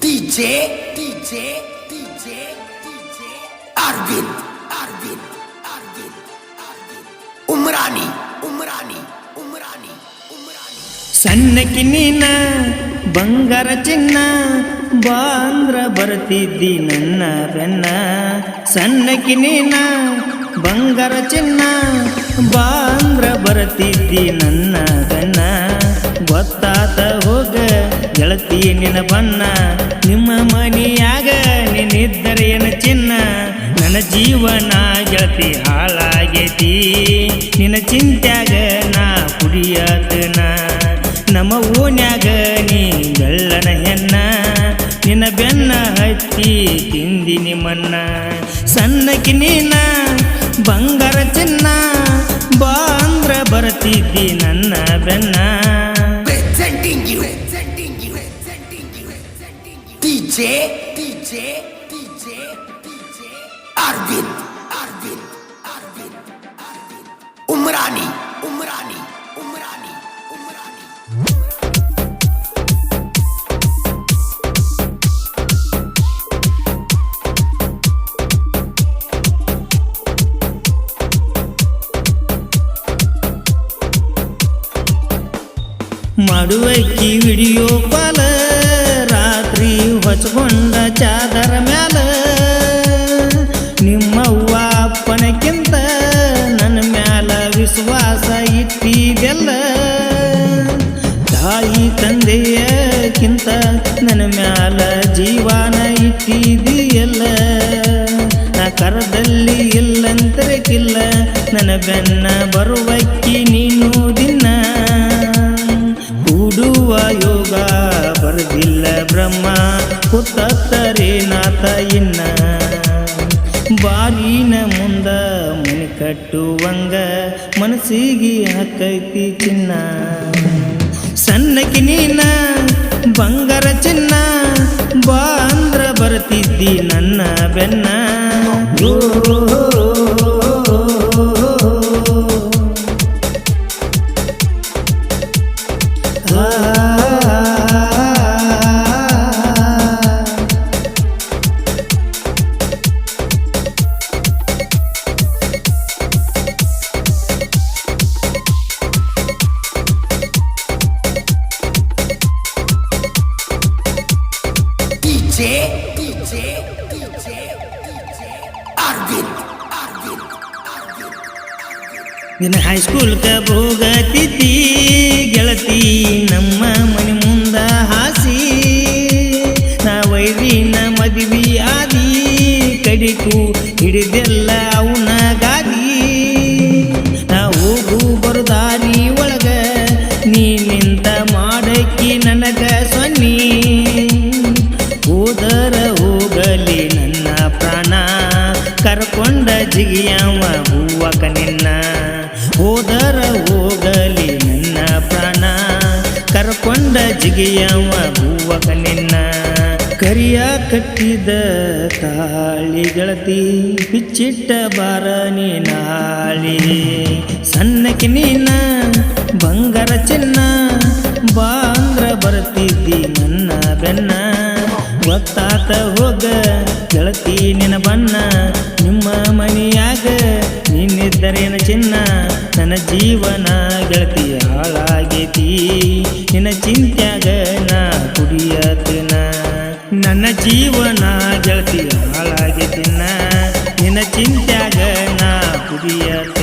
DJ Arvind Umrani ಸಣ್ಣಕಿ ನೀನ ಬಂಗಾರ ಚಿನ್ನ ಬಾಂದ್ರ ಬರ್ತಿದ್ದಿ ನನ್ನ ಬೆನ್ನ ಸಣ್ಣಕಿ ನೀನ ಬಂಗಾರ ಚಿನ್ನ ಬಾಂದ್ರ ಬರ್ತಿದ್ದಿ ನನ್ನ ಬೆನ್ನ ಗೊತ್ತಾತ ಹೋಗ ಗೆಳತಿ ನಿನ್ನ ಬಣ್ಣ ನಿಮ್ಮ ಮನಿಯಾಗ ನೀನಿದ್ದರೆ ಏನ ಚಿನ್ನ ನನ್ನ ಜೀವನ ಗೆಳತಿ ಹಾಳಾಗೈತಿ ನಿನ್ನ ಚಿಂತ್ಯಾಗ ನಾ ಕುಡಿಯತನ ನಮ್ಮ ಓನ್ಯಾಗ ನೀ ಬೆಳ್ಳನ ಹೆಣ್ಣ ನಿನ್ನ ಬೆನ್ನ ಹತ್ತಿ ತಿಂದಿನಿ ಮನ್ನ ಸಣ್ಣಕಿ ನೀನ ಬಂಗಾರ ಚಿನ್ನ ಬಾಂದ್ರ ಬರ್ತಿದ್ದಿ ನನ್ನ ಬೆನ್ನ DJ Arvind Umrani ಮಾಡುವಕ್ಕಿ ವಿಡಿಯೋ ಕಾಲ ರಾತ್ರಿ ಹೊಚ್ಕೊಂಡ ಚಾದರ ಮ್ಯಾಲ ನಿಮ್ಮವ್ವ ಅಪ್ಪನಕ್ಕಿಂತ ನನ್ನ ಮ್ಯಾಲ ವಿಶ್ವಾಸ ಇಟ್ಟಿದೆಲ್ಲ ತಾಯಿ ತಂದೆಯಕ್ಕಿಂತ ನನ್ನ ಮ್ಯಾಲ ಜೀವನ ಇಟ್ಟಿದೆಯಲ್ಲ ನಾ ಕರದಲ್ಲಿ ಇಲ್ಲಂತರಕ್ಕಿಲ್ಲ ನನ್ನ ಬೆನ್ನ ಬರುವಕ್ಕಿ ನೀನು ದಿನ ಕೂಡುವ ಯೋಗ ಬರದಿಲ್ಲ ಬ್ರಹ್ಮ ಹುತ್ತರೆ ನಾಥ ಇನ್ನ ಬಾರಿನ ಮುಂದ ಮನೆ ಕಟ್ಟುವಂಗ ಮನಸ್ಸಿಗೆ ಹಾಕೈತಿ ಚಿನ್ನ ಸಣ್ಣಕಿ ನೀನ ಬಂಗಾರ ಚಿನ್ನ ಬಾಂದ್ರ ಬರ್ತಿದ್ದಿ ನನ್ನ ಬೆನ್ನ DJ Arvind ನಿನ್ನ ಹೈಸ್ಕೂಲ್ಗ ಹೋಗತಿದ್ದಿ ಗೆಳತಿ ನಮ್ಮ ಮನೆ ಮುಂದ ಹಾಸಿ ನಾ ವೈರಿನ ಮದುವೆ ಆದಿ ಕಡಿಕು ಹಿಡಿದೆಲ್ಲ ಅವನ ಗಾದಿ ನಾ ಹೋಗು ಬರುದಾರಿ ಒಳಗ ನೀ ನಿಂತ ಮಾಡಕ್ಕಿ ನನಗ ಸೊನ್ನಿ ಹೋದರ ಹೋಗಲಿ ನನ್ನ ಪ್ರಾಣ ಕರ್ಕೊಂಡ ಜಿಗಿಯವ ಹೂವಕ ನಿನ್ನ ಹೋದರ ಹೋಗಲಿ ನನ್ನ ಪ್ರಾಣ ಕರ್ಕೊಂಡ ಜಿಗಿಯವ ಹೂವಕ ನಿನ್ನ ಕರಿಯ ಕಟ್ಟಿದ ತಾಳಿ ಗೆಳತಿ ಬಿಚ್ಚಿಟ್ಟ ಬಾರ ನೀನಾಳಿ ಸಣ್ಣಕಿ ನೀನ ಬಂಗಾರ ಚಿನ್ನ ಬಾಂದ್ರ ಬರ್ತಿದ್ದಿ ನನ್ನ ಬೆನ್ನ ಗೊತ್ತಾತ ಹೋಗ ಗೆಳತಿ ನಿನ್ನ ಬಣ್ಣ ನಿಮ್ಮ ಮನಿಯಾಗ ನೀನಿದ್ದರೇನ ಚಿನ್ನ ನನ್ನ ಜೀವನ ಗೆಳತಿ ಹಾಳಾಗೈತಿ ನಿನ್ನ ಚಿಂತ್ಯಾಗ ನಾ ಕುಡಿಯತನ ನನ್ನ ಜೀವನ ಗೆಳತಿ ಹಾಳಾಗೈತಿನ ನಿನ್ನ ಚಿಂತ್ಯಾಗ ನಾ ಕುಡಿಯತ